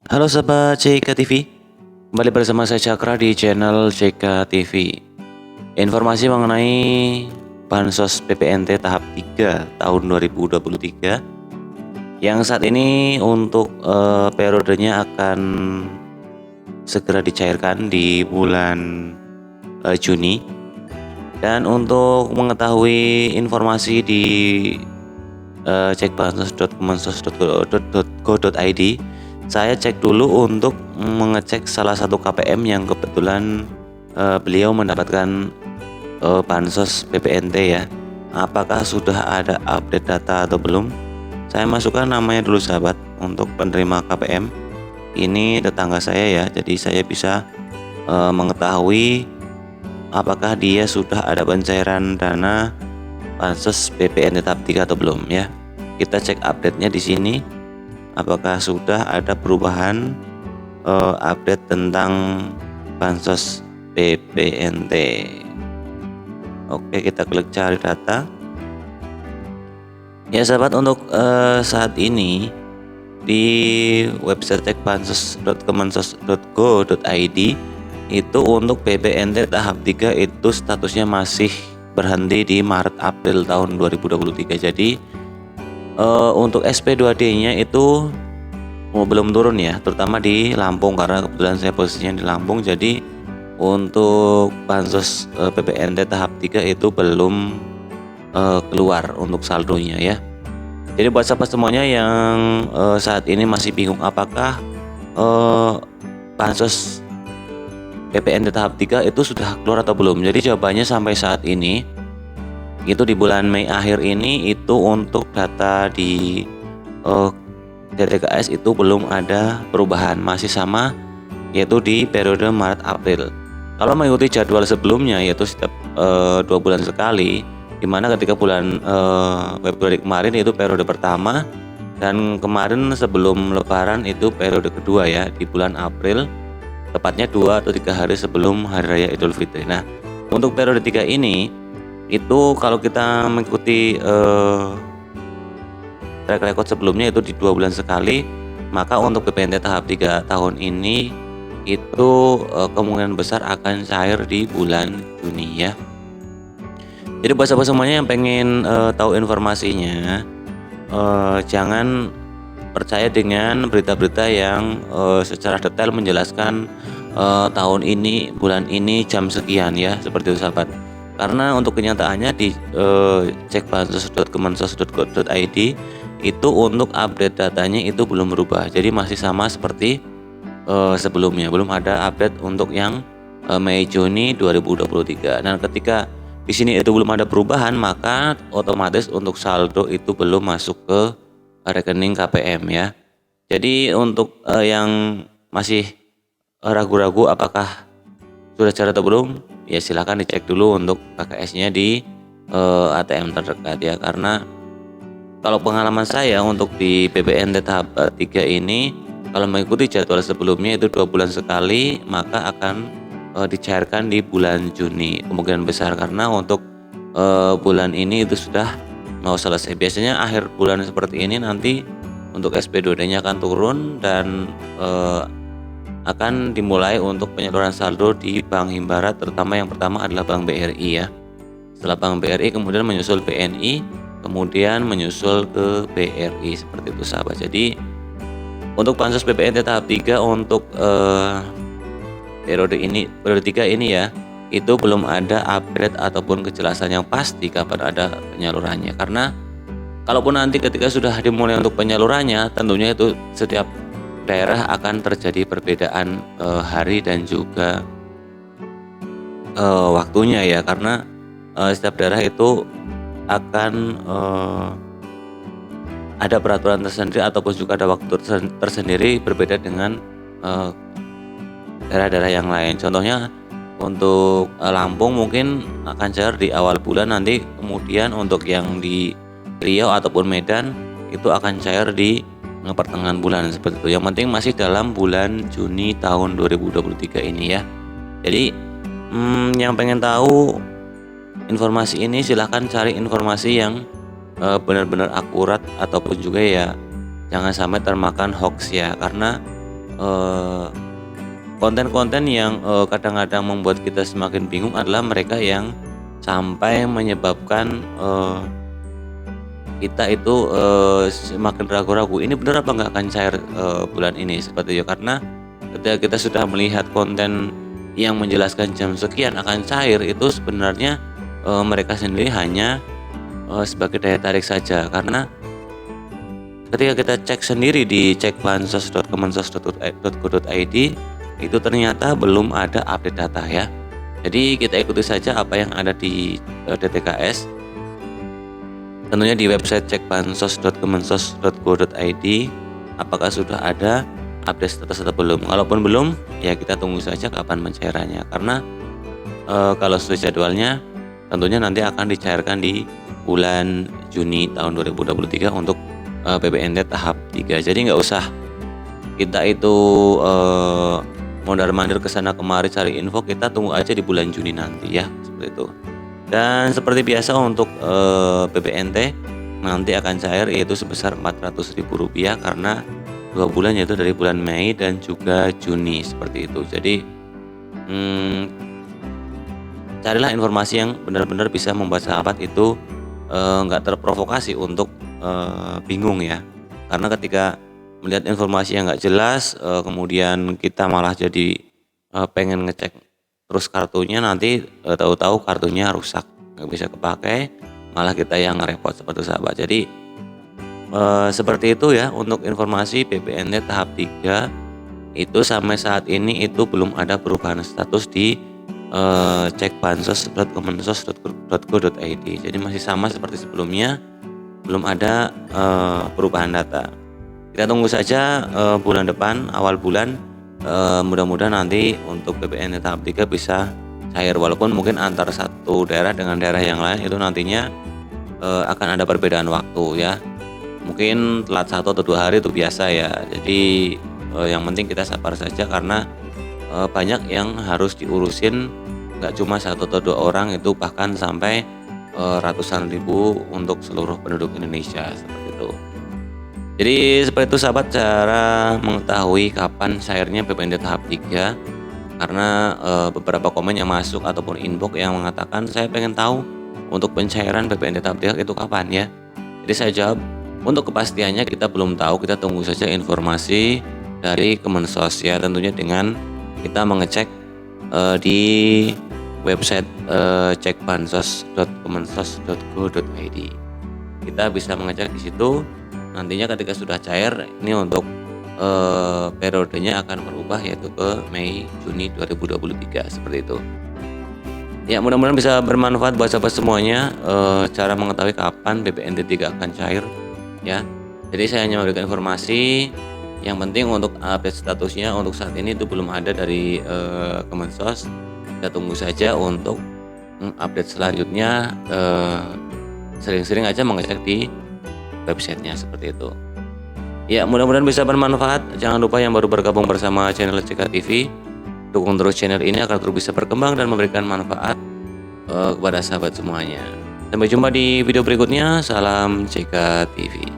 Halo sahabat CK TV, kembali bersama saya Cakra di channel CK TV. Informasi mengenai Bansos PPNT tahap 3 tahun 2023 yang saat ini untuk periodenya akan segera dicairkan di bulan Juni. Dan untuk mengetahui informasi di cekbansos.kemensos.go.id, saya cek dulu untuk mengecek salah satu KPM yang kebetulan beliau mendapatkan bansos PPNT ya. Apakah sudah ada update data atau belum? Saya masukkan namanya dulu sahabat untuk penerima KPM. Ini tetangga saya ya, jadi saya bisa mengetahui apakah dia sudah ada pencairan dana bansos PPNT tahap 3 atau belum ya. Kita cek update-nya di sini. Apakah sudah ada perubahan update tentang bansos PPNT. Oke, kita klik cari data. Ya sahabat, untuk saat ini di website cekbansos.kemensos.go.id itu untuk PPNT tahap 3 itu statusnya masih berhenti di Maret April tahun 2023. Jadi untuk SP2D-nya itu belum turun ya, terutama di Lampung karena kebetulan saya posisinya di Lampung. Jadi untuk bansos PPNT tahap 3 itu belum keluar untuk saldonya ya. Jadi buat sahabat semuanya yang saat ini masih bingung apakah bansos PPNT tahap 3 itu sudah keluar atau belum. Jadi jawabannya sampai saat ini itu di bulan Mei akhir ini itu untuk data di DTKS itu belum ada perubahan, masih sama yaitu di periode Maret April. Kalau mengikuti jadwal sebelumnya yaitu setiap 2 bulan sekali, dimana ketika bulan Februari kemarin itu periode pertama dan kemarin sebelum Lebaran itu periode kedua ya di bulan April, tepatnya 2 atau 3 hari sebelum Hari Raya Idul Fitri. Nah, untuk periode 3 ini itu kalau kita mengikuti track record sebelumnya itu di 2 bulan sekali, maka untuk PPNT tahap 3 tahun ini itu kemungkinan besar akan cair di bulan Juni ya. Jadi buat sahabat semuanya yang pengen tahu informasinya, jangan percaya dengan berita-berita yang secara detail menjelaskan tahun ini, bulan ini, jam sekian ya, seperti itu sahabat. Karena untuk kenyataannya di cekbansos.kemensos.go.id itu untuk update datanya itu belum berubah. Jadi masih sama seperti sebelumnya, belum ada update untuk yang Mei Juni 2023. Dan ketika di sini itu belum ada perubahan, maka otomatis untuk saldo itu belum masuk ke rekening KPM ya. Jadi untuk yang masih ragu-ragu apakah sudah cair atau belum, ya silahkan dicek dulu untuk KKS-nya di ATM terdekat ya. Karena kalau pengalaman saya untuk di PPNT tahap 3 ini, kalau mengikuti jadwal sebelumnya itu 2 bulan sekali, maka akan dicairkan di bulan Juni kemungkinan besar, karena untuk bulan ini itu sudah mau selesai. Biasanya akhir bulan seperti ini nanti untuk SP2D-nya akan turun dan akan dimulai untuk penyaluran saldo di Bank Himbara, terutama yang pertama adalah Bank BRI ya. Setelah Bank BRI kemudian menyusul BNI, kemudian menyusul ke BRI, seperti itu sahabat. Jadi untuk bansos PPNT tahap 3 untuk periode 3 ini ya, itu belum ada update ataupun kejelasan yang pasti kapan ada penyalurannya. Karena kalaupun nanti ketika sudah dimulai untuk penyalurannya, tentunya itu setiap daerah akan terjadi perbedaan hari dan juga waktunya ya, karena setiap daerah itu akan ada peraturan tersendiri ataupun juga ada waktu tersendiri berbeda dengan daerah-daerah yang lain. Contohnya untuk Lampung mungkin akan cair di awal bulan nanti, kemudian untuk yang di Riau ataupun Medan itu akan cair di pertengahan bulan, seperti itu. Yang penting masih dalam bulan Juni tahun 2023 ini ya. Jadi yang pengen tahu informasi ini silahkan cari informasi yang benar-benar akurat ataupun juga ya jangan sampai termakan hoax ya. Karena eee, konten-konten yang, kadang-kadang membuat kita semakin bingung adalah mereka yang sampai menyebabkan, kita itu, semakin ragu-ragu, ini bener apa nggak akan cair, bulan ini, seperti itu. Karena ketika kita sudah melihat konten yang menjelaskan jam sekian akan cair, itu sebenarnya, mereka sendiri hanya, sebagai daya tarik saja. Karena ketika kita cek sendiri di cekbansos.kemensos.go.id, itu ternyata belum ada update data ya. Jadi kita ikuti saja apa yang ada di, DTKS. Tentunya di website cekbansos.kemensos.go.id, apakah sudah ada update status atau belum. Kalaupun belum, ya kita tunggu saja kapan pencairannya. Karena, kalau sudah jadwalnya, tentunya nanti akan dicairkan di bulan Juni tahun 2023 untuk, PPNT tahap 3. Jadi nggak usah kita itu, mondar-mandir ke sana kemari cari info, kita tunggu aja di bulan Juni nanti ya, seperti itu. Dan seperti biasa untuk, PPNT nanti akan cair yaitu sebesar Rp400.000 karena 2 bulan, yaitu dari bulan Mei dan juga Juni, seperti itu. Jadi, carilah informasi yang benar-benar bisa membuat sahabat itu, nggak terprovokasi untuk, bingung ya. Karena ketika melihat informasi yang nggak jelas, kemudian kita malah jadi, pengen ngecek terus kartunya, nanti, tahu-tahu kartunya rusak, nggak bisa kepakai, malah kita yang repot, seperti sahabat. Jadi, seperti itu ya untuk informasi PPNT tahap 3, itu sampai saat ini itu belum ada perubahan status di, cekbansos.kemensos.go.id. Jadi masih sama seperti sebelumnya, belum ada, perubahan data. Kita tunggu saja, bulan depan, awal bulan, mudah-mudahan nanti untuk PPNT tahap 3 bisa cair. Walaupun mungkin antar satu daerah dengan daerah yang lain itu nantinya, akan ada perbedaan waktu ya. Mungkin telat 1 atau 2 hari itu biasa ya. Jadi, yang penting kita sabar saja karena, banyak yang harus diurusin, nggak cuma 1 atau 2 orang, itu bahkan sampai, ratusan ribu untuk seluruh penduduk Indonesia, seperti itu. Jadi seperti itu sahabat cara mengetahui kapan cairnya PPNT tahap 3. Karena, beberapa komen yang masuk ataupun inbox yang mengatakan, "Saya pengen tahu untuk pencairan PPNT tahap 3 itu kapan ya?" Jadi saya jawab, untuk kepastiannya kita belum tahu, kita tunggu saja informasi dari Kemensos ya, tentunya dengan kita mengecek, di website, cekbansos.kemensos.go.id. Kita bisa mengecek di situ, nantinya ketika sudah cair, ini untuk, periodenya akan berubah yaitu ke Mei Juni 2023, seperti itu. Ya mudah-mudahan bisa bermanfaat buat sahabat semuanya, cara mengetahui kapan PPNT 3 akan cair ya. Jadi saya hanya memberikan informasi, yang penting untuk update statusnya untuk saat ini itu belum ada dari, Kemensos. Kita tunggu saja untuk, update selanjutnya, sering-sering aja mengecek di websitenya, seperti itu. Ya mudah-mudahan bisa bermanfaat. Jangan lupa yang baru bergabung bersama channel CK TV, dukung terus channel ini agar terus bisa berkembang dan memberikan manfaat, kepada sahabat semuanya. Sampai jumpa di video berikutnya. Salam CK TV.